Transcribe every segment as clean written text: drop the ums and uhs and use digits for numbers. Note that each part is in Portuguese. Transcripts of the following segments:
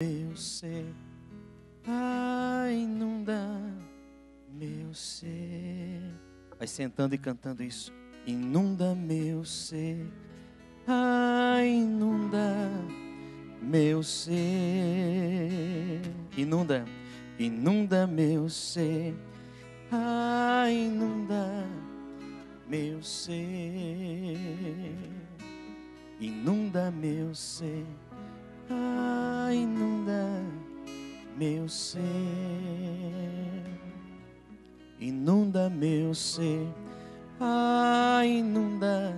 meu ser, ah, inunda meu ser. Vai sentando e cantando isso. Inunda meu ser, ah, inunda meu ser. Inunda, inunda meu ser, ah, inunda meu ser. Inunda meu ser, ah, inunda meu ser. Inunda meu ser, ah, inunda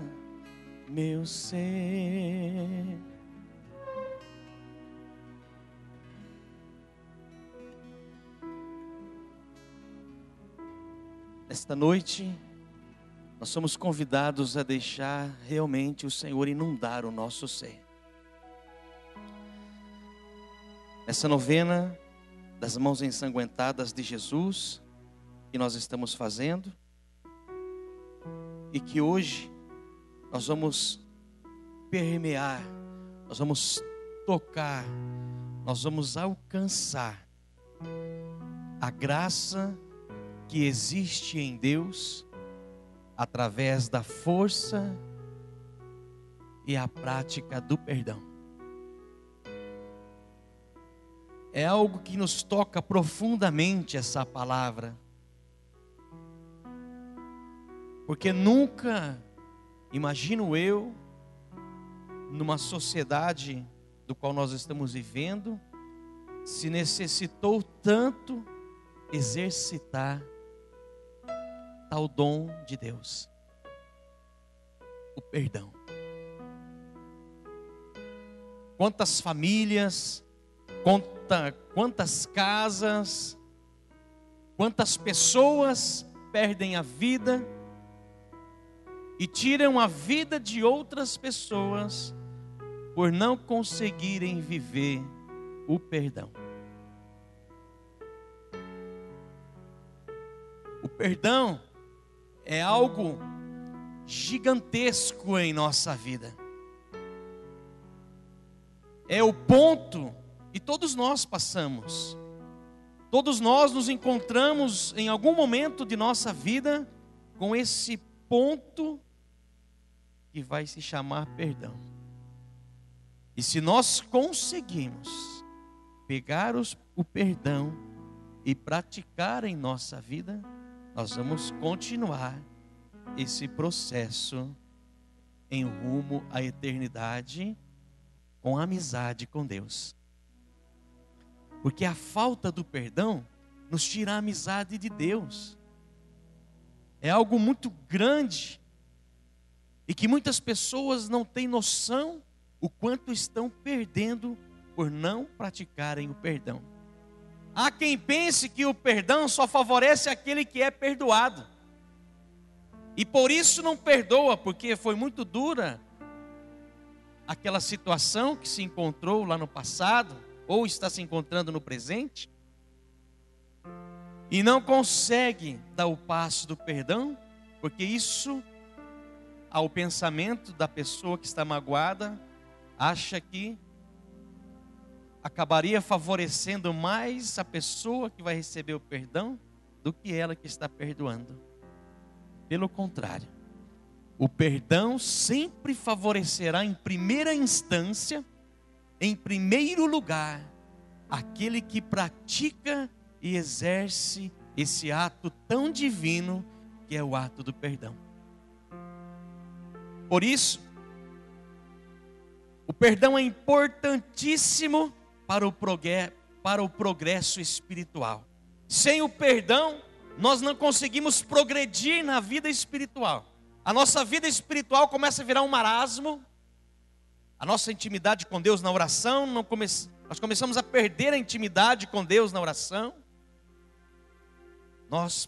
meu ser. Esta noite, nós somos convidados a deixar realmente o Senhor inundar o nosso ser. Essa novena das mãos ensanguentadas de Jesus, que nós estamos fazendo, e que hoje nós vamos permear, nós vamos tocar, nós vamos alcançar a graça que existe em Deus através da força e a prática do perdão. É algo que nos toca profundamente essa palavra. Porque nunca, imagino eu, numa sociedade do qual nós estamos vivendo, se necessitou tanto exercitar tal dom de Deus, o perdão. Quantas famílias, quantas casas, quantas pessoas perdem a vida e tiram a vida de outras pessoas por não conseguirem viver o perdão. O perdão é algo gigantesco em nossa vida. É o ponto, e todos nós passamos. Todos nós nos encontramos em algum momento de nossa vida com esse ponto que vai se chamar perdão. E se nós conseguimos pegar o perdão e praticar em nossa vida, nós vamos continuar esse processo em rumo à eternidade com amizade com Deus. Porque a falta do perdão nos tira a amizade de Deus. É algo muito grande e que muitas pessoas não têm noção o quanto estão perdendo por não praticarem o perdão. Há quem pense que o perdão só favorece aquele que é perdoado. E por isso não perdoa, porque foi muito dura aquela situação que se encontrou lá no passado, ou está se encontrando no presente, e não consegue dar o passo do perdão, porque isso, ao pensamento da pessoa que está magoada, acha que acabaria favorecendo mais a pessoa que vai receber o perdão do que ela que está perdoando. Pelo contrário, o perdão sempre favorecerá em primeira instância, em primeiro lugar, aquele que pratica e exerce esse ato tão divino que é o ato do perdão. Por isso, o perdão é importantíssimo para o progresso espiritual. Sem o perdão, nós não conseguimos progredir na vida espiritual. A nossa vida espiritual começa a virar um marasmo. A nossa intimidade com Deus na oração, nós começamos a perder a intimidade com Deus na oração. Nós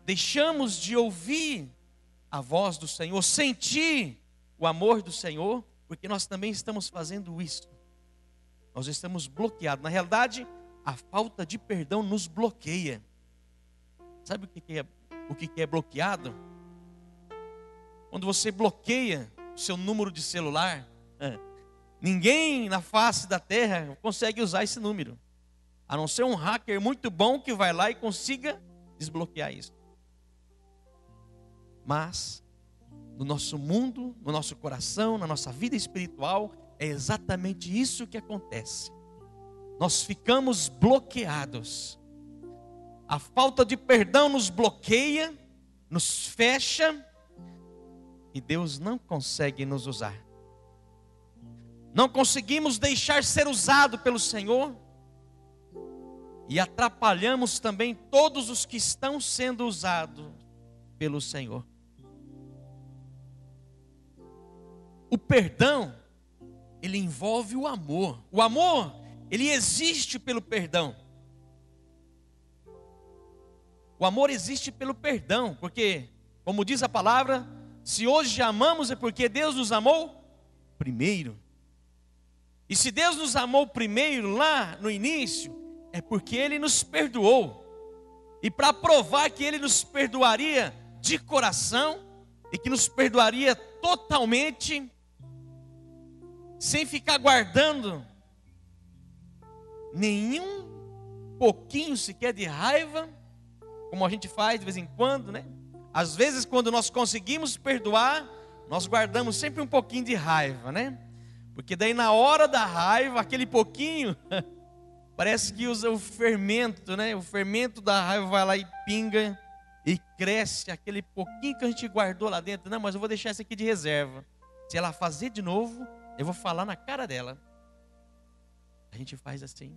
deixamos de ouvir a voz do Senhor, sentir o amor do Senhor, porque nós também estamos fazendo isso. Nós estamos bloqueados. Na realidade, a falta de perdão nos bloqueia. Sabe o que é bloqueado? Quando você bloqueia o seu número de celular, Ninguém na face da terra consegue usar esse número, a não ser um hacker muito bom que vai lá e consiga desbloquear isso. Mas no nosso mundo, no nosso coração, na nossa vida espiritual, é exatamente isso que acontece. Nós ficamos bloqueados. A falta de perdão nos bloqueia, nos fecha, e Deus não consegue nos usar. Não conseguimos deixar ser usado pelo Senhor, e atrapalhamos também todos os que estão sendo usados pelo Senhor. O perdão, ele envolve o amor. O amor, ele existe pelo perdão. O amor existe pelo perdão, porque, como diz a palavra, se hoje amamos é porque Deus nos amou primeiro. E se Deus nos amou primeiro lá no início, é porque Ele nos perdoou. E para provar que Ele nos perdoaria de coração, e que nos perdoaria totalmente, sem ficar guardando nenhum pouquinho sequer de raiva, como a gente faz de vez em quando, né? Às vezes, quando nós conseguimos perdoar, nós guardamos sempre um pouquinho de raiva, né? Porque daí na hora da raiva, aquele pouquinho, parece que usa o fermento, né? O fermento da raiva vai lá e pinga e cresce aquele pouquinho que a gente guardou lá dentro. Não, mas eu vou deixar isso aqui de reserva. Se ela fazer de novo, eu vou falar na cara dela. A gente faz assim.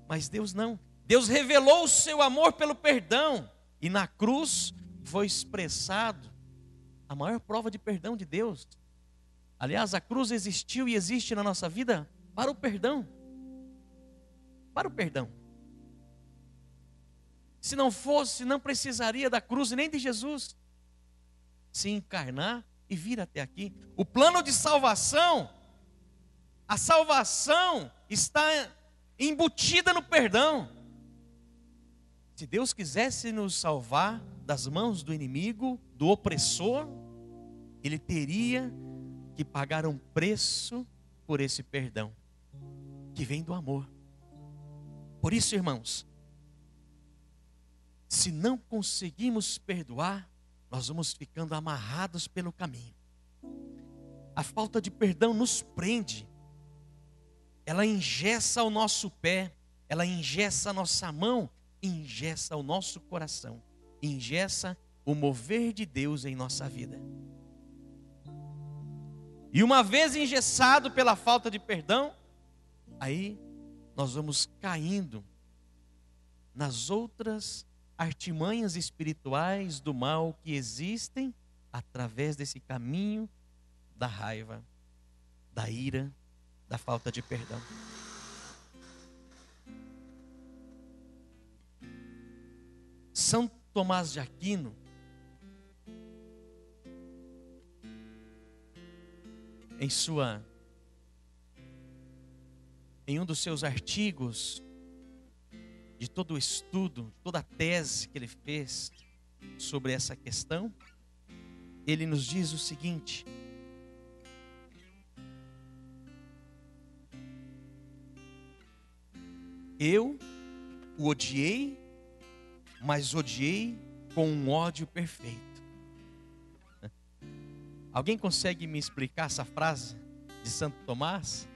Mas Deus não. Deus revelou o seu amor pelo perdão. E na cruz foi expressado a maior prova de perdão de Deus. Aliás, a cruz existiu e existe na nossa vida para o perdão. Para o perdão. Se não fosse, não precisaria da cruz e nem de Jesus se encarnar e vir até aqui. O plano de salvação, a salvação está embutida no perdão. Se Deus quisesse nos salvar das mãos do inimigo, do opressor, Ele teria que pagar um preço por esse perdão, que vem do amor. Por isso, irmãos, se não conseguimos perdoar, nós vamos ficando amarrados pelo caminho. A falta de perdão nos prende. Ela engessa o nosso pé, ela engessa a nossa mão, engessa o nosso coração, engessa o mover de Deus em nossa vida. E uma vez engessado pela falta de perdão, aí nós vamos caindo nas outras artimanhas espirituais do mal que existem através desse caminho da raiva, da ira, da falta de perdão. São Tomás de Aquino, em um dos seus artigos, de todo o estudo, toda a tese que ele fez sobre essa questão, ele nos diz o seguinte: eu o odiei, mas odiei com um ódio perfeito. Alguém consegue me explicar essa frase de Santo Tomás?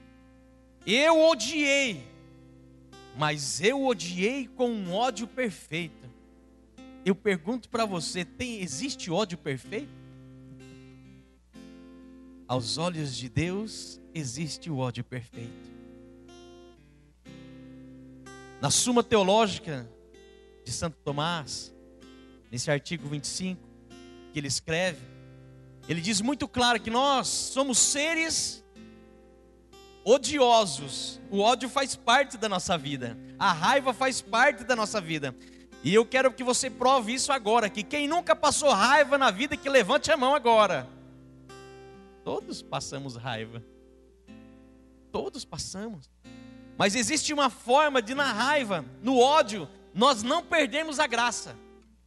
Eu odiei, mas eu odiei com um ódio perfeito. Eu pergunto para você, existe ódio perfeito? Aos olhos de Deus, existe o ódio perfeito. Na Suma Teológica de Santo Tomás, nesse artigo 25 que ele escreve, ele diz muito claro que nós somos seres odiosos. O ódio faz parte da nossa vida, a raiva faz parte da nossa vida. E eu quero que você prove isso agora, que quem nunca passou raiva na vida, que levante a mão agora. Todos passamos raiva, todos passamos. Mas existe uma forma de, na raiva, no ódio, nós não perdemos a graça,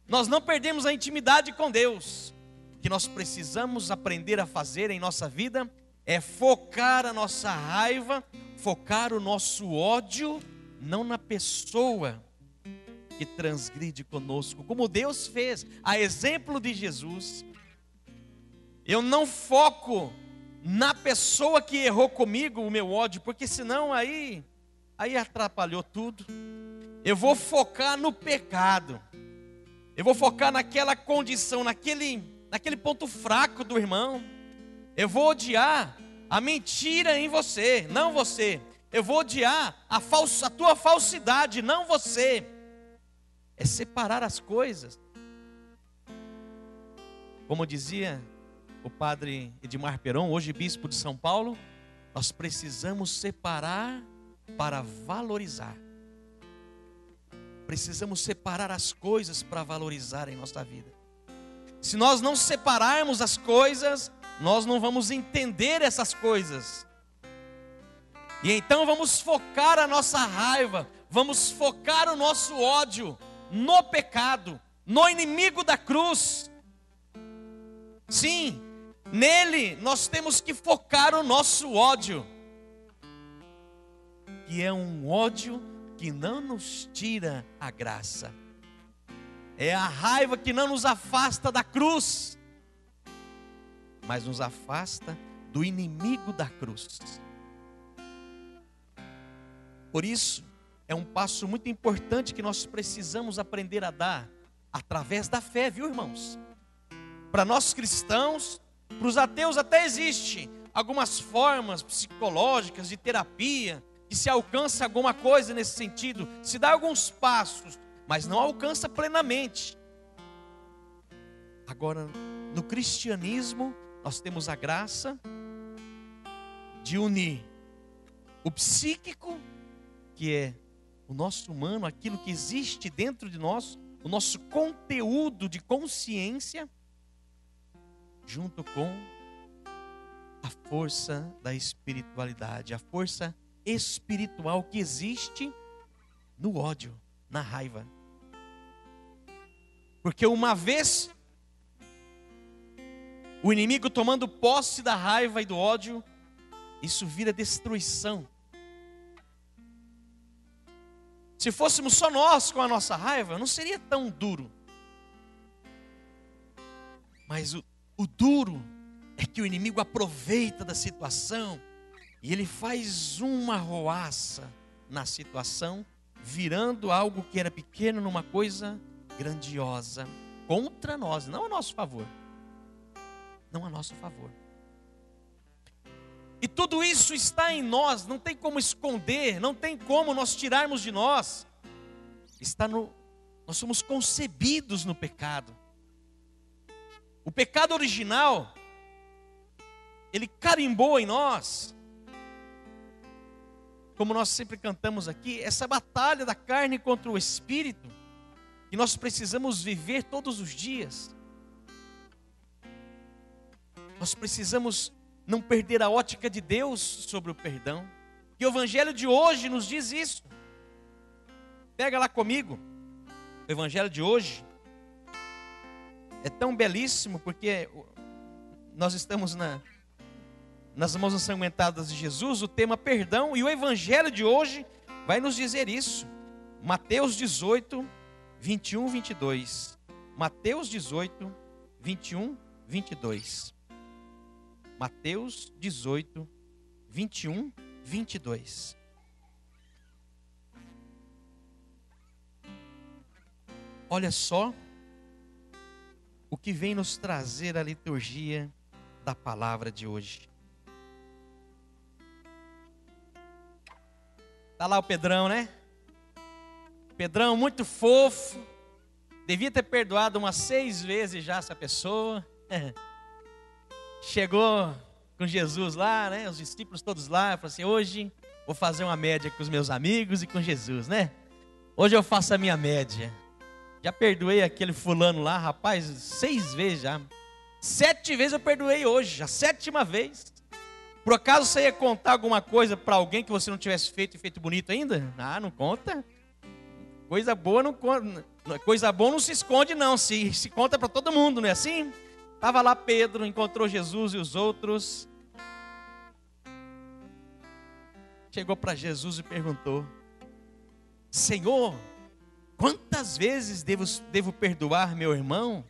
nós não perdemos a intimidade com Deus. O que nós precisamos aprender a fazer em nossa vida é focar a nossa raiva, focar o nosso ódio, não na pessoa que transgride conosco, como Deus fez, a exemplo de Jesus. Eu não foco na pessoa que errou comigo o meu ódio, porque senão aí atrapalhou tudo. Eu vou focar no pecado, eu vou focar naquela condição, naquele ponto fraco do irmão. Eu vou odiar a mentira em você, não você. Eu vou odiar a tua falsidade, não você. É separar as coisas. Como dizia o padre Edmar Peron, hoje bispo de São Paulo, nós precisamos separar para valorizar. Precisamos separar as coisas para valorizar em nossa vida. Se nós não separarmos as coisas, nós não vamos entender essas coisas. E então vamos focar a nossa raiva, vamos focar o nosso ódio no pecado, no inimigo da cruz. Sim, nele nós temos que focar o nosso ódio, que é um ódio que não nos tira a graça. É a raiva que não nos afasta da cruz, mas nos afasta do inimigo da cruz. Por isso, é um passo muito importante que nós precisamos aprender a dar, através da fé, viu, irmãos? Para nós cristãos, para os ateus até existe algumas formas psicológicas de terapia, que se alcança alguma coisa nesse sentido, se dá alguns passos, mas não alcança plenamente. Agora, no cristianismo, nós temos a graça de unir o psíquico, que é o nosso humano, aquilo que existe dentro de nós, o nosso conteúdo de consciência, junto com a força da espiritualidade, a força espiritual que existe no ódio, na raiva. Porque uma vez o inimigo tomando posse da raiva e do ódio, isso vira destruição. Se fôssemos só nós com a nossa raiva, não seria tão duro. Mas o duro é que o inimigo aproveita da situação e ele faz uma arruaça na situação, virando algo que era pequeno numa coisa grandiosa, contra nós, não a nosso favor. Não a nosso favor. E tudo isso está em nós, não tem como esconder, não tem como nós tirarmos de nós. Nós somos concebidos no pecado. O pecado original, ele carimbou em nós, como nós sempre cantamos aqui, essa batalha da carne contra o espírito, que nós precisamos viver todos os dias. Nós precisamos não perder a ótica de Deus sobre o perdão. E o evangelho de hoje nos diz isso. Pega lá comigo. O evangelho de hoje é tão belíssimo, porque nós estamos nas mãos ensanguentadas de Jesus, o tema perdão, e o evangelho de hoje vai nos dizer isso. Mateus 18, 21, 22. Mateus 18, 21, 22. Mateus 18, 21, 22. Olha só o que vem nos trazer a liturgia da palavra de hoje. Está lá o Pedrão, né? Pedrão muito fofo. Devia ter perdoado umas 6 vezes já essa pessoa. Chegou com Jesus lá, né? Os discípulos todos lá. Falou assim: hoje vou fazer uma média com os meus amigos e com Jesus, né? Hoje eu faço a minha média. Já perdoei aquele fulano lá, rapaz, 6 vezes já. 7 vezes eu perdoei hoje, a 7ª vez. Por acaso você ia contar alguma coisa para alguém que você não tivesse feito e feito bonito ainda? Ah, não conta. Coisa boa não conta. Coisa boa não se esconde não, se conta para todo mundo, não é assim? Estava lá Pedro, encontrou Jesus e os outros. chegou para Jesus e perguntou: Senhor, quantas vezes devo perdoar meu irmão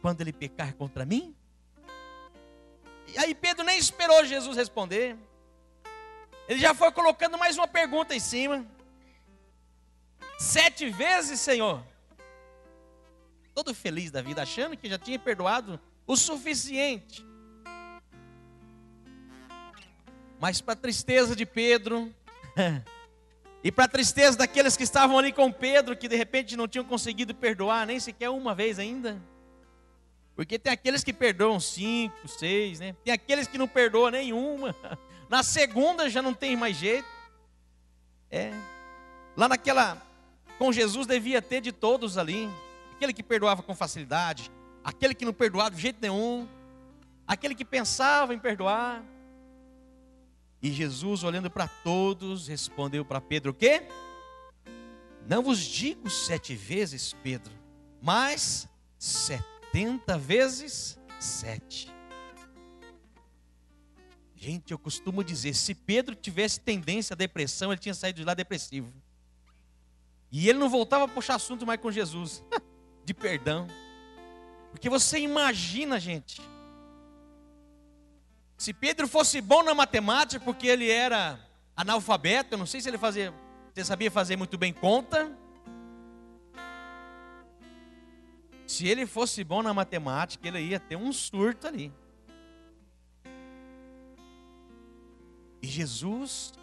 quando ele pecar contra mim? E aí Pedro nem esperou Jesus responder. Ele já foi colocando mais uma pergunta em cima. 7 vezes, Senhor? Todo feliz da vida, achando que já tinha perdoado o suficiente. Mas para a tristeza de Pedro, e para a tristeza daqueles que estavam ali com Pedro, que de repente não tinham conseguido perdoar nem sequer uma vez ainda. Porque tem aqueles que perdoam 5, 6, né? Tem aqueles que não perdoam nenhuma. Na segunda já não tem mais jeito. Lá com Jesus devia ter de todos ali. Aquele que perdoava com facilidade, aquele que não perdoava de jeito nenhum, aquele que pensava em perdoar. E Jesus, olhando para todos, respondeu para Pedro o quê? Não vos digo 7 vezes, Pedro, mas 70 vezes 7. Gente, eu costumo dizer, se Pedro tivesse tendência à depressão, ele tinha saído de lá depressivo. E ele não voltava a puxar assunto mais com Jesus, de perdão. Porque você imagina, gente, se Pedro fosse bom na matemática, porque ele era analfabeto, eu não sei se ele sabia fazer muito bem conta. Se ele fosse bom na matemática, ele ia ter um surto ali. E Jesus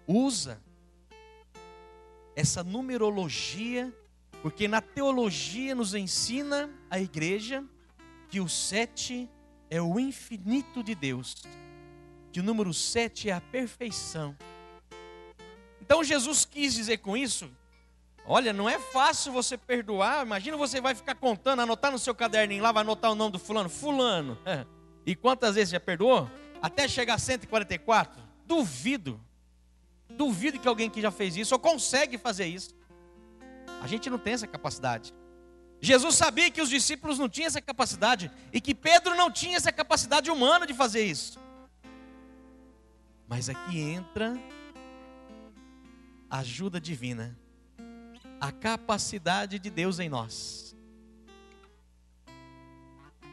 usa essa numerologia, porque na teologia nos ensina a igreja que o 7 é o infinito de Deus, que o número 7 é a perfeição. Então Jesus quis dizer com isso, olha, não é fácil você perdoar. Imagina, você vai ficar contando, anotar no seu caderninho lá, vai anotar o nome do fulano, e quantas vezes já perdoou? Até chegar a 144? Duvido que alguém que já fez isso, ou consegue fazer isso. A gente não tem essa capacidade. Jesus sabia que os discípulos não tinham essa capacidade, e que Pedro não tinha essa capacidade humana de fazer isso. Mas aqui entra a ajuda divina, a capacidade de Deus em nós.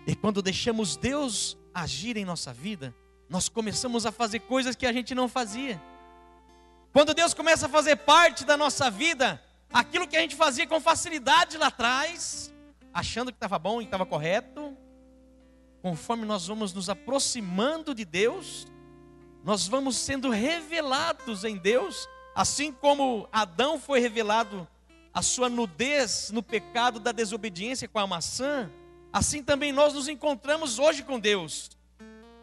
E quando deixamos Deus agir em nossa vida, nós começamos a fazer coisas que a gente não fazia. Quando Deus começa a fazer parte da nossa vida, aquilo que a gente fazia com facilidade lá atrás, achando que estava bom e estava correto, conforme nós vamos nos aproximando de Deus, nós vamos sendo revelados em Deus, assim como Adão foi revelado a sua nudez no pecado da desobediência com a maçã, assim também nós nos encontramos hoje com Deus.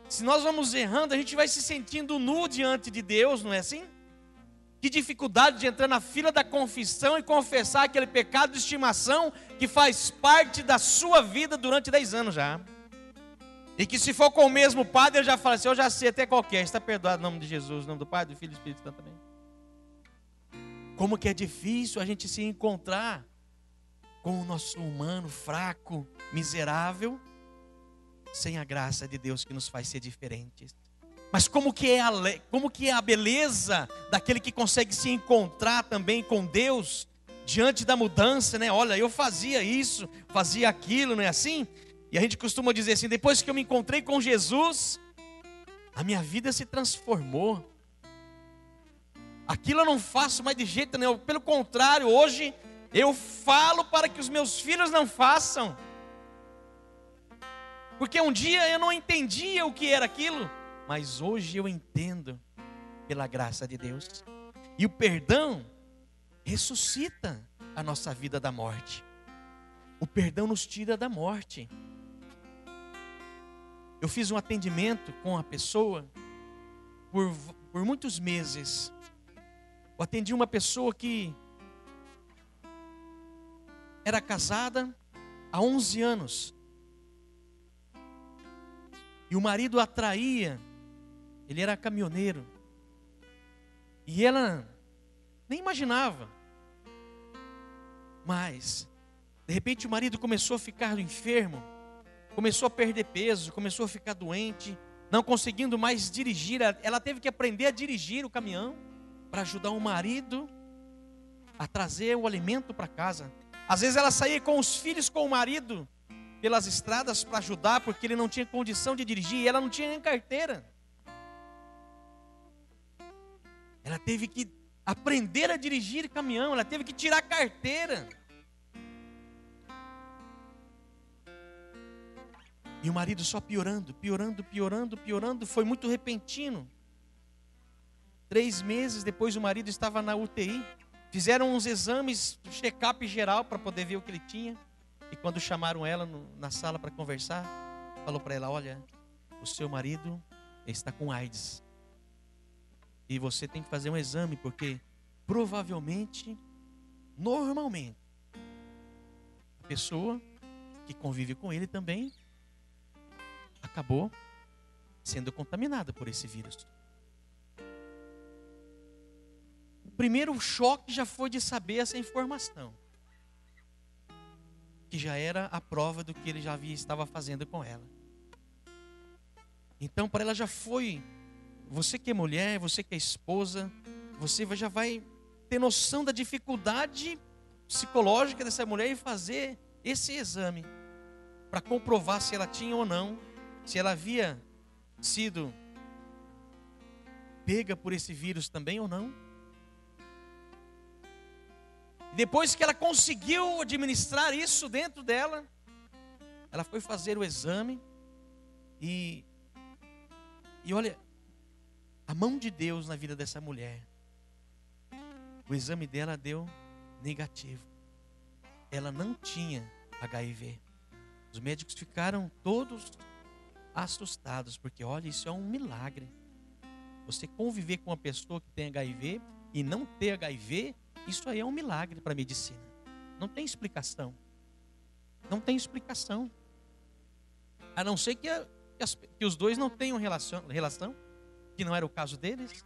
Se nós vamos errando, a gente vai se sentindo nu diante de Deus, não é assim? Que dificuldade de entrar na fila da confissão e confessar aquele pecado de estimação que faz parte da sua vida durante 10 anos já. E que se for com o mesmo padre, ele já fala assim, eu já sei até qual que é, está perdoado em nome de Jesus, em nome do Pai, do Filho e do Espírito Santo também. Como que é difícil a gente se encontrar com o nosso humano fraco, miserável, sem a graça de Deus que nos faz ser diferentes. Mas como que é a beleza daquele que consegue se encontrar também com Deus diante da mudança, né? Olha, eu fazia isso, fazia aquilo, não é assim? E a gente costuma dizer assim, depois que eu me encontrei com Jesus, a minha vida se transformou. Aquilo eu não faço mais de jeito nenhum, pelo contrário, hoje eu falo para que os meus filhos não façam. Porque um dia eu não entendia o que era aquilo, mas hoje eu entendo pela graça de Deus. E o perdão ressuscita a nossa vida da morte. O perdão nos tira da morte. Eu fiz um atendimento com a pessoa por muitos meses. Eu atendi uma pessoa que era casada há 11 anos. E o marido a traía, ele era caminhoneiro. E ela nem imaginava. Mas, de repente o marido começou a ficar enfermo, começou a perder peso, começou a ficar doente. não conseguindo mais dirigir, ela teve que aprender a dirigir o caminhão para ajudar o marido a trazer o alimento para casa. Às vezes ela saía com os filhos, com o marido, pelas estradas para ajudar, porque ele não tinha condição de dirigir e ela não tinha nem carteira. Ela teve que aprender a dirigir caminhão, ela teve que tirar a carteira. E o marido só piorando, foi muito repentino. 3 meses depois o marido estava na UTI. Fizeram uns exames, um check-up geral para poder ver o que ele tinha. E quando chamaram ela na sala para conversar, falou para ela: olha, o seu marido está com AIDS. E você tem que fazer um exame, porque provavelmente, normalmente, a pessoa que convive com ele também acabou sendo contaminada por esse vírus. O primeiro choque já foi de saber essa informação, que já era a prova do que ele estava fazendo com ela. Então para ela já foi, você que é mulher, você que é esposa, você já vai ter noção da dificuldade psicológica dessa mulher em fazer esse exame, para comprovar se ela tinha ou não, se ela havia sido pega por esse vírus também ou não. Depois que ela conseguiu administrar isso dentro dela, ela foi fazer o exame e olha, a mão de Deus na vida dessa mulher. O exame dela deu negativo. Ela não tinha HIV. Os médicos ficaram todos assustados, porque olha, isso é um milagre. Você conviver com uma pessoa que tem HIV e não ter HIV, isso aí é um milagre para a medicina. Não tem explicação. Não tem explicação. A não ser que os dois não tenham relação, que não era o caso deles.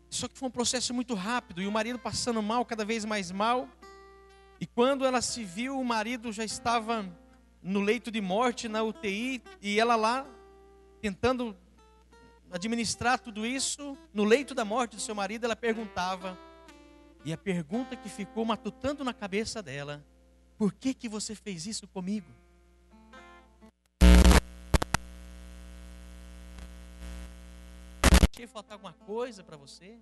Só que foi um processo muito rápido, e o marido passando mal, cada vez mais mal. E quando ela se viu, o marido já estava no leito de morte, na UTI, e ela lá, tentando administrar tudo isso, no leito da morte do seu marido, ela perguntava, e a pergunta que ficou matutando na cabeça dela: por que você fez isso comigo? Deixei faltar alguma coisa para você?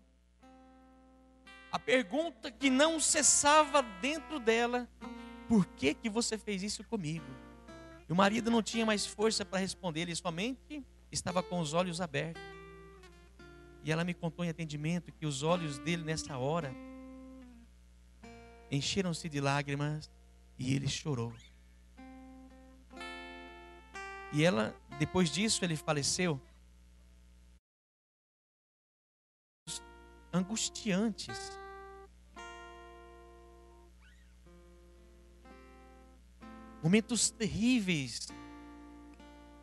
A pergunta que não cessava dentro dela: por que você fez isso comigo? E o marido não tinha mais força para responder, ele somente estava com os olhos abertos. E ela me contou em atendimento que os olhos dele nessa hora encheram-se de lágrimas e ele chorou. E ela, depois disso, ele faleceu. Angustiantes. Momentos terríveis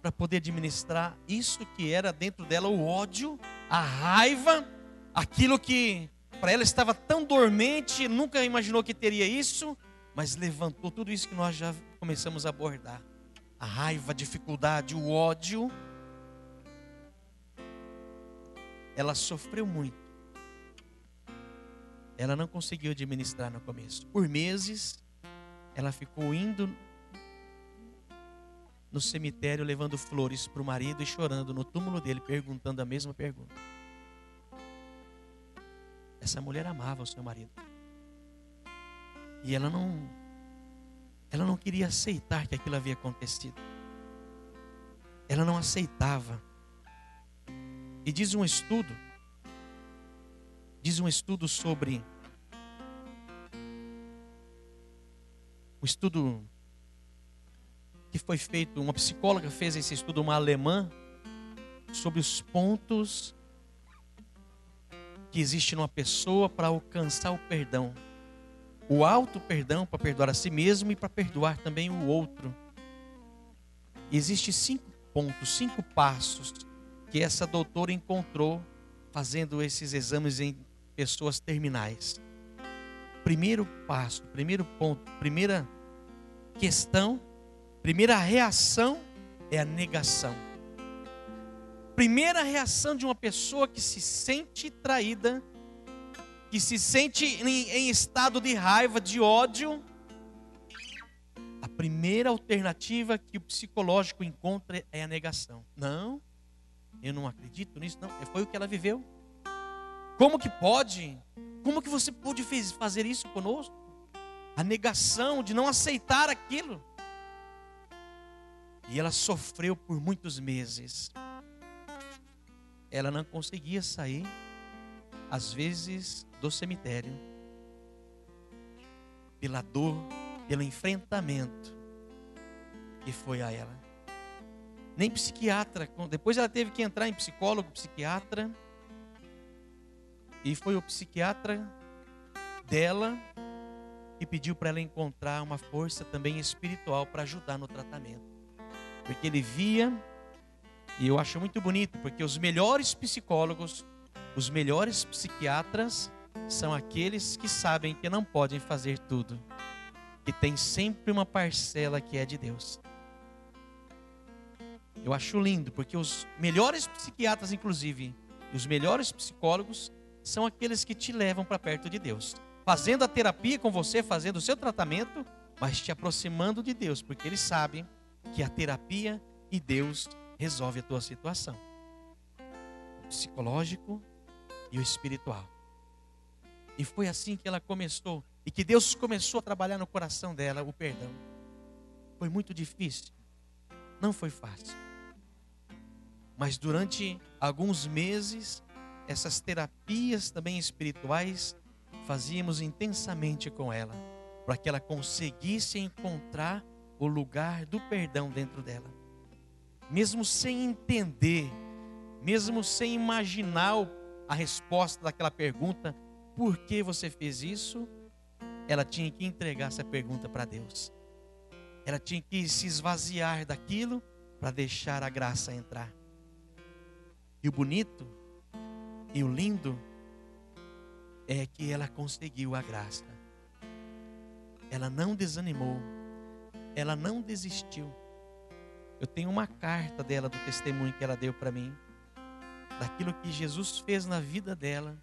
para poder administrar isso que era dentro dela, o ódio, a raiva, aquilo que para ela estava tão dormente, nunca imaginou que teria isso, mas levantou tudo isso que nós já começamos a abordar. A raiva, a dificuldade, o ódio. Ela sofreu muito. Ela não conseguiu administrar no começo. Por meses, ela ficou indo no cemitério, levando flores para o marido e chorando no túmulo dele, perguntando a mesma pergunta. Essa mulher amava o seu marido. E ela não queria aceitar que aquilo havia acontecido. Ela não aceitava. E diz um estudo sobre um estudo que foi feito, uma psicóloga fez esse estudo, uma alemã, sobre os pontos que existe numa pessoa para alcançar o perdão. O auto perdão, para perdoar a si mesmo e para perdoar também o outro. E existe 5 pontos, 5 passos que essa doutora encontrou fazendo esses exames em pessoas terminais. Primeiro passo, primeiro ponto, primeira questão Primeira reação é a negação. Primeira reação de uma pessoa que se sente traída, que se sente em estado de raiva, de ódio, a primeira alternativa que o psicológico encontra é a negação. Não, eu não acredito nisso, não. Foi o que ela viveu. Como que pode? Como que você pôde fazer isso conosco? A negação de não aceitar aquilo. E ela sofreu por muitos meses. Ela não conseguia sair, às vezes, do cemitério. Pela dor, pelo enfrentamento que foi a ela. Nem psiquiatra. Depois ela teve que entrar em psicólogo, psiquiatra. E foi o psiquiatra dela que pediu para ela encontrar uma força também espiritual para ajudar no tratamento. Porque ele via, e eu acho muito bonito, porque os melhores psicólogos, os melhores psiquiatras são aqueles que sabem que não podem fazer tudo, que tem sempre uma parcela que é de Deus. Eu acho lindo, porque os melhores psiquiatras, inclusive, e os melhores psicólogos são aqueles que te levam para perto de Deus, fazendo a terapia com você, fazendo o seu tratamento, mas te aproximando de Deus, porque eles sabem que a terapia e Deus resolve a tua situação, o psicológico e o espiritual. E foi assim que ela começou, e que Deus começou a trabalhar no coração dela o perdão. Foi muito difícil, não foi fácil, mas durante alguns meses, essas terapias também espirituais fazíamos intensamente com ela, para que ela conseguisse encontrar o lugar do perdão dentro dela. Mesmo sem entender, mesmo sem imaginar a resposta daquela pergunta, por que você fez isso? Ela tinha que entregar essa pergunta para Deus. Ela tinha que se esvaziar daquilo para deixar a graça entrar. E o bonito e o lindo é que ela conseguiu a graça. Ela não desanimou. Ela não desistiu. Eu tenho uma carta dela, do testemunho que ela deu para mim, daquilo que Jesus fez na vida dela,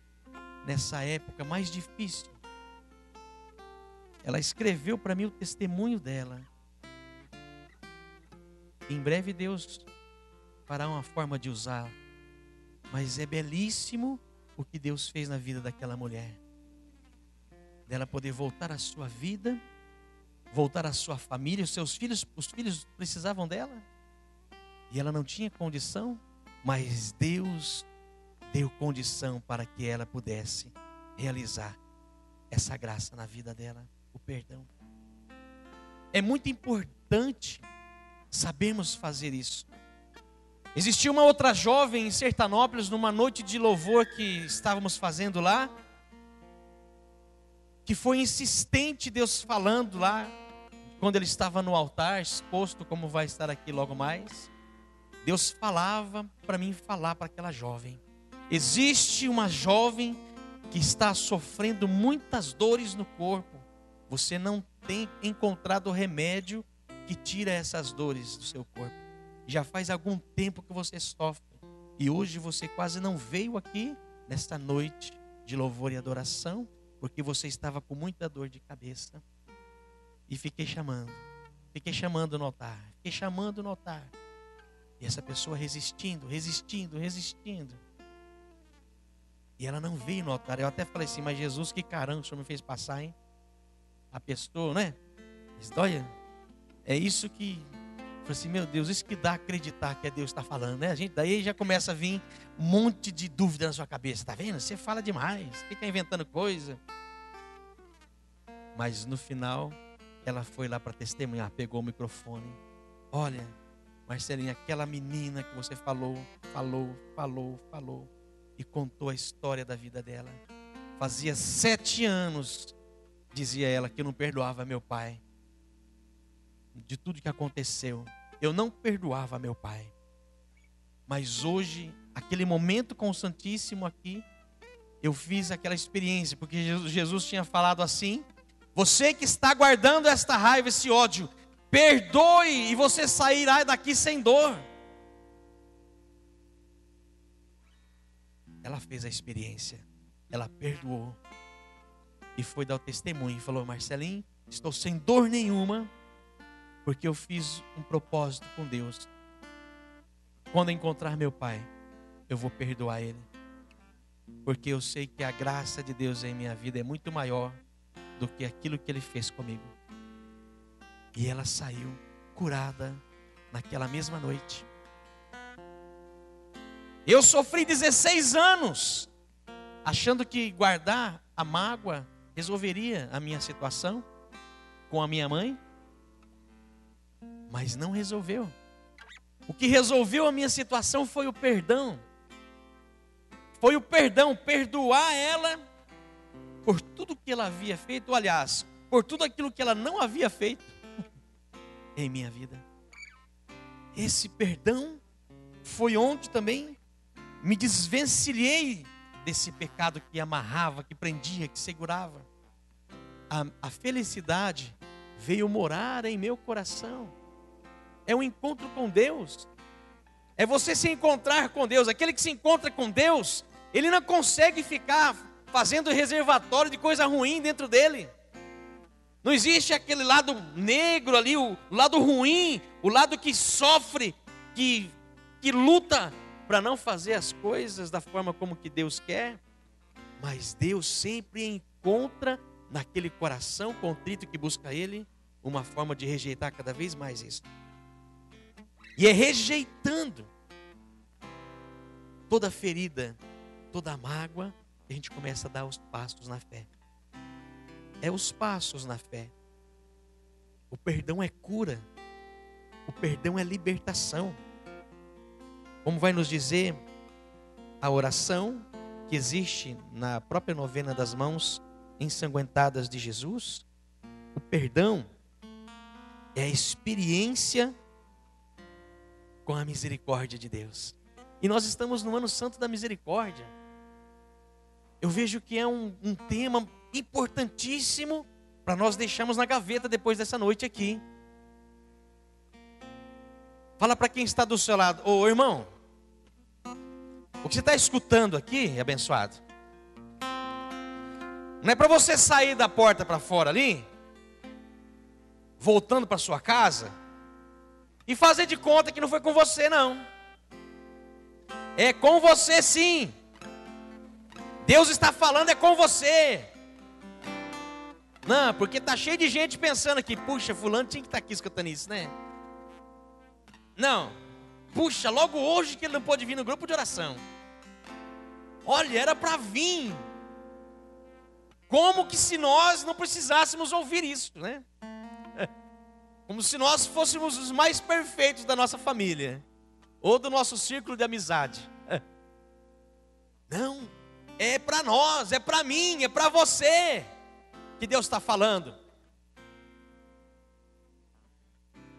nessa época mais difícil. Ela escreveu para mim o testemunho dela. Em breve Deus fará uma forma de usá-la, mas é belíssimo o que Deus fez na vida daquela mulher. Dela poder voltar à sua vida, voltar à sua família, os filhos precisavam dela, e ela não tinha condição, mas Deus deu condição para que ela pudesse realizar essa graça na vida dela, o perdão. É muito importante sabermos fazer isso. Existia uma outra jovem em Sertanópolis, numa noite de louvor que estávamos fazendo lá, que foi insistente Deus falando lá, quando ele estava no altar, exposto como vai estar aqui logo mais. Deus falava para mim falar para aquela jovem. Existe uma jovem que está sofrendo muitas dores no corpo. Você não tem encontrado o remédio que tira essas dores do seu corpo. Já faz algum tempo que você sofre. E hoje você quase não veio aqui nesta noite de louvor e adoração, porque você estava com muita dor de cabeça. E fiquei chamando no altar, E essa pessoa resistindo. E ela não veio no altar. Eu até falei assim, mas Jesus, que caramba o Senhor me fez passar, hein? A pessoa, né? Olha, é isso que... Eu falei assim, meu Deus, isso que dá a acreditar que é Deus que está falando, né? Daí já começa a vir um monte de dúvida na sua cabeça. Tá vendo? Você fala demais, fica inventando coisa. Mas no final, ela foi lá para testemunhar, pegou o microfone. Olha, Marcelinha, aquela menina que você falou, e contou a história da vida dela. Fazia 7 anos, dizia ela, que eu não perdoava meu pai. De tudo que aconteceu, eu não perdoava meu pai. Mas hoje, aquele momento com o Santíssimo aqui, eu fiz aquela experiência, porque Jesus tinha falado assim: você que está guardando esta raiva, esse ódio, Perdoe e você sairá daqui sem dor. Ela fez a experiência, ela perdoou e foi dar o testemunho e falou: Marcelinho, estou sem dor nenhuma, porque eu fiz um propósito com Deus. Quando eu encontrar meu pai, eu vou perdoar ele, porque eu sei que a graça de Deus em minha vida é muito maior do que aquilo que ele fez comigo. E ela saiu curada naquela mesma noite. Eu sofri 16 anos achando que guardar a mágoa resolveria a minha situação com a minha mãe, mas não resolveu. O que resolveu a minha situação foi o perdão. Foi o perdão, perdoar ela por tudo que ela havia feito, ou, aliás, por tudo aquilo que ela não havia feito em minha vida. Esse perdão foi onde também me desvencilhei desse pecado que amarrava, que prendia, que segurava. A felicidade veio morar em meu coração. É um encontro com Deus. É você se encontrar com Deus. Aquele que se encontra com Deus, ele não consegue ficar fazendo reservatório de coisa ruim dentro dele. Não existe aquele lado negro ali, o lado ruim, o lado que sofre, que luta para não fazer as coisas da forma como que Deus quer. Mas Deus sempre encontra naquele coração contrito que busca Ele uma forma de rejeitar cada vez mais isso. E é rejeitando toda ferida, toda mágoa, que a gente começa a dar os passos na fé. É os passos na fé. O perdão é cura. O perdão é libertação. Como vai nos dizer a oração que existe na própria novena das mãos ensanguentadas de Jesus, o perdão é a experiência com a misericórdia de Deus. E nós estamos no ano santo da misericórdia. Eu vejo que é um tema importantíssimo para nós deixarmos na gaveta depois dessa noite aqui. Fala para quem está do seu lado: ô irmão, o que você está escutando aqui, abençoado, não é para você sair da porta para fora ali, voltando para sua casa, e fazer de conta que não foi com você, não. É com você sim. Deus está falando, é com você. Não, porque está cheio de gente pensando aqui: puxa, fulano tinha que estar aqui escutando isso, né? Não, puxa, logo hoje que ele não pôde vir no grupo de oração. Olha, era para vir. Como que se nós não precisássemos ouvir isso, né? Como se nós fôssemos os mais perfeitos da nossa família, ou do nosso círculo de amizade. Não, é para nós, é para mim, é para você que Deus está falando.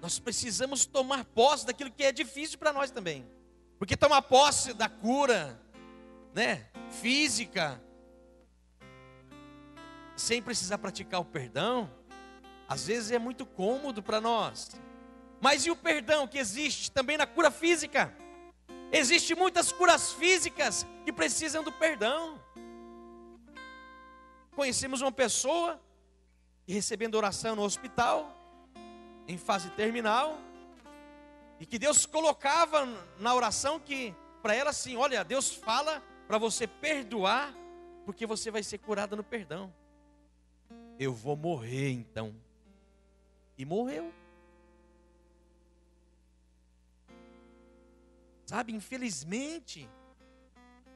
Nós precisamos tomar posse daquilo que é difícil para nós também. Porque tomar posse da cura, né, física, sem precisar praticar o perdão, às vezes é muito cômodo para nós. Mas e o perdão que existe também na cura física? Existem muitas curas físicas que precisam do perdão. Conhecemos uma pessoa que, recebendo oração no hospital, em fase terminal, e que Deus colocava na oração que para ela assim: olha, Deus fala para você perdoar, porque você vai ser curada no perdão. Eu vou morrer então. E morreu. Sabe, infelizmente,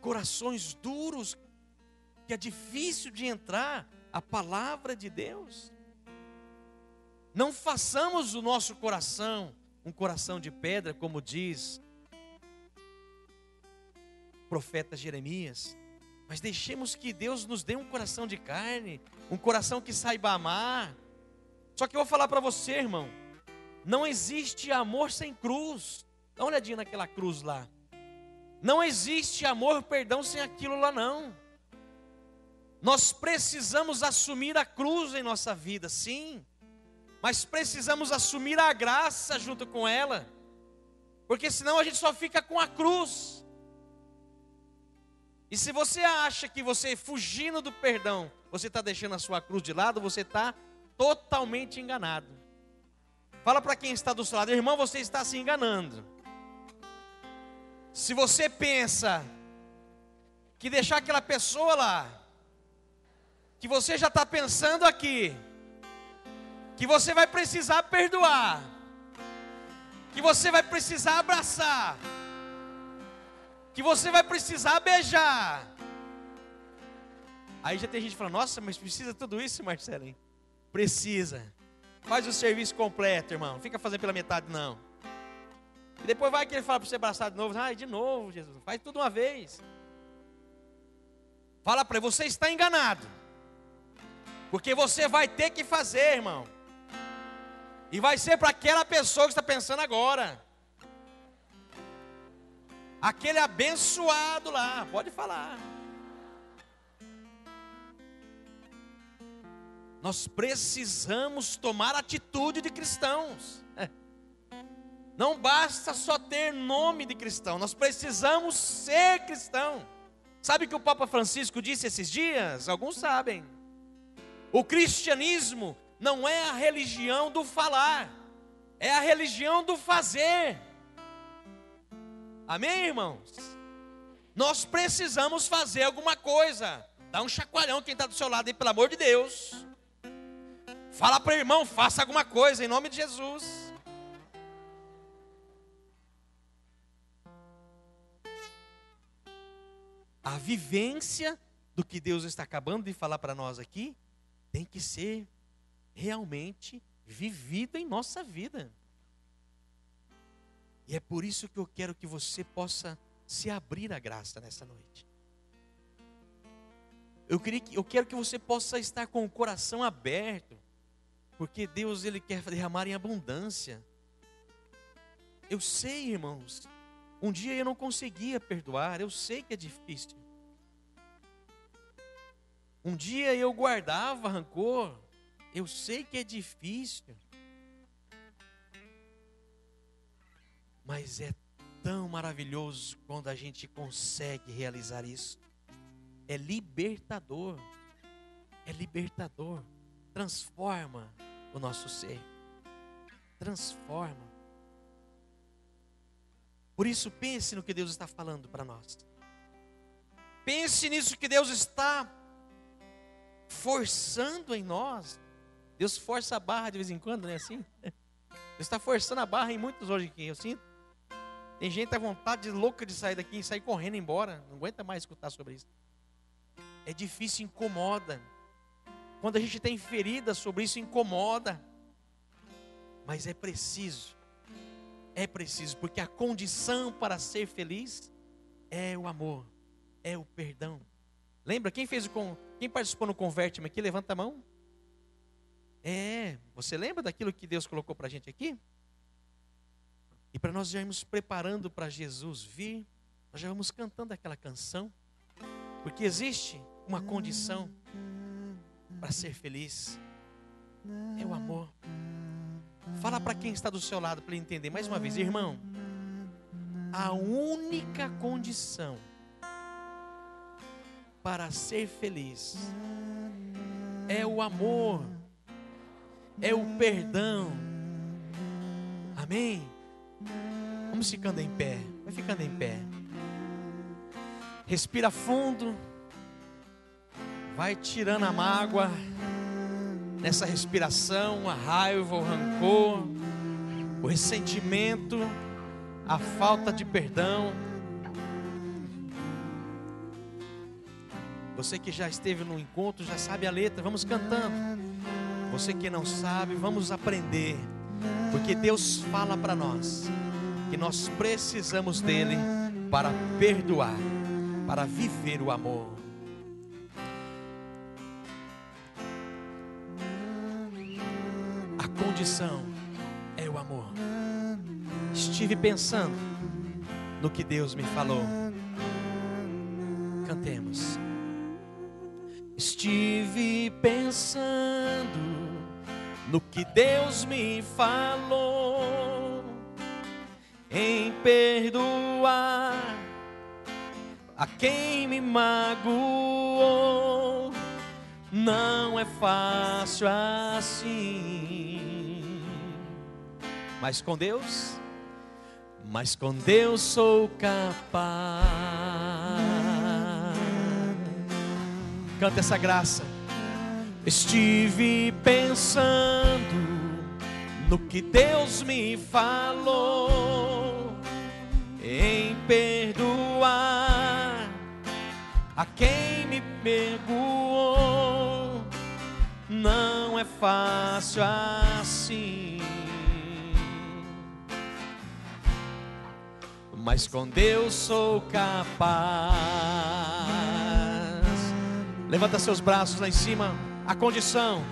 corações duros, que é difícil de entrar a palavra de Deus. Não façamos o nosso coração um coração de pedra, como diz o profeta Jeremias, mas deixemos que Deus nos dê um coração de carne, um coração que saiba amar. Só que eu vou falar para você, irmão, não existe amor sem cruz. Dá uma olhadinha naquela cruz lá. Não existe amor, perdão sem aquilo lá não. Nós precisamos assumir a cruz em nossa vida, sim. mas precisamos assumir a graça junto com ela, porque senão a gente só fica com a cruz. E se você acha que você fugindo do perdão, você está deixando a sua cruz de lado, você está totalmente enganado. Fala para quem está do seu lado: irmão, você está se enganando. Se você pensa que deixar aquela pessoa lá, que você já está pensando aqui, que você vai precisar perdoar, que você vai precisar abraçar, que você vai precisar beijar. Aí já tem gente falando: nossa, mas precisa tudo isso, Marcelo? Hein? Precisa. Faz o serviço completo, irmão. Não fica fazendo pela metade, não. E depois vai que ele fala para você abraçar de novo. De novo, Jesus. Faz tudo uma vez. Fala para ele: você está enganado. Porque você vai ter que fazer, irmão. E vai ser para aquela pessoa que está pensando agora. Aquele abençoado lá. Pode falar. Nós precisamos tomar atitude de cristãos. Não basta só ter nome de cristão. Nós precisamos ser cristão. Sabe o que o Papa Francisco disse esses dias? Alguns sabem. O cristianismo não é a religião do falar, é a religião do fazer. Amém, irmãos? Nós precisamos fazer alguma coisa. Dá um chacoalhão quem está do seu lado aí, pelo amor de Deus. Fala para o irmão: faça alguma coisa em nome de Jesus. A vivência do que Deus está acabando de falar para nós aqui tem que ser realmente vivida em nossa vida. E é por isso que eu quero que você possa se abrir à graça nessa noite. Eu quero que você possa estar com o coração aberto, porque Deus, Ele quer derramar em abundância. Eu sei, irmãos, um dia eu não conseguia perdoar, eu sei que é difícil. Um dia eu guardava rancor, eu sei que é difícil. Mas é tão maravilhoso quando a gente consegue realizar isso. É libertador. É libertador. Transforma o nosso ser. Transforma. Por isso, pense no que Deus está falando para nós. Pense nisso que Deus está forçando em nós. Deus força a barra de vez em quando, não é assim? Deus está forçando a barra em muitos hoje aqui, eu sinto. Tem gente à vontade louca de sair daqui e sair correndo embora. Não aguenta mais escutar sobre isso. É difícil, incomoda. Quando a gente tem ferida sobre isso, incomoda. Mas é preciso. É preciso, porque a condição para ser feliz é o amor, é o perdão. Lembra? Quem participou no Converte-me aqui? Levanta a mão. Você lembra daquilo que Deus colocou para a gente aqui? E para nós já irmos preparando para Jesus vir, nós já vamos cantando aquela canção, porque existe uma condição para ser feliz, é o amor. Fala para quem está do seu lado para ele entender mais uma vez: irmão, a única condição para ser feliz é o amor, é o perdão. Amém? Vamos ficando em pé, vai ficando em pé. Respira fundo, vai tirando a mágoa nessa respiração, a raiva, o rancor, o ressentimento, a falta de perdão. Você que já esteve no encontro, já sabe a letra, vamos cantando. Você que não sabe, vamos aprender, porque Deus fala para nós que nós precisamos dele para perdoar, para viver o amor. A condição é o amor. Estive pensando no que Deus me falou. Cantemos. Estive pensando no que Deus me falou, em perdoar a quem me magoou. Não é fácil assim, mas com Deus sou capaz. Canta essa graça. Estive pensando no que Deus me falou, em perdoar a quem me perdoou. Não é fácil assim, mas com Deus sou capaz. Levanta seus braços lá em cima. A condição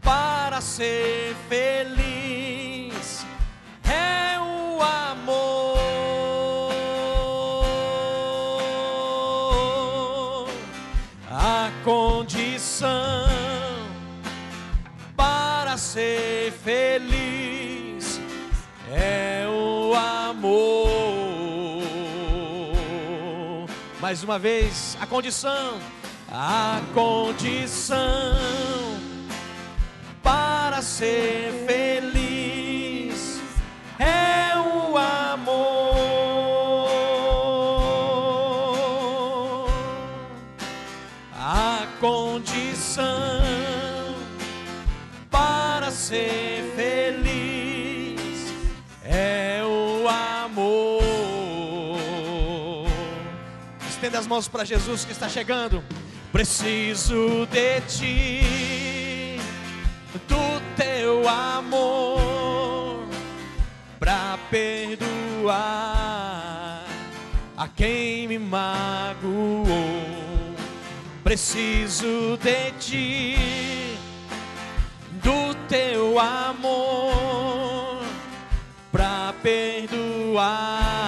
para ser feliz é o amor. A condição para ser feliz é o amor. Mais uma vez, a condição para ser feliz é o amor. A condição para ser feliz é o amor. Estenda as mãos para Jesus que está chegando. Preciso de ti, do teu amor, pra perdoar a quem me magoou. Preciso de ti, do teu amor, pra perdoar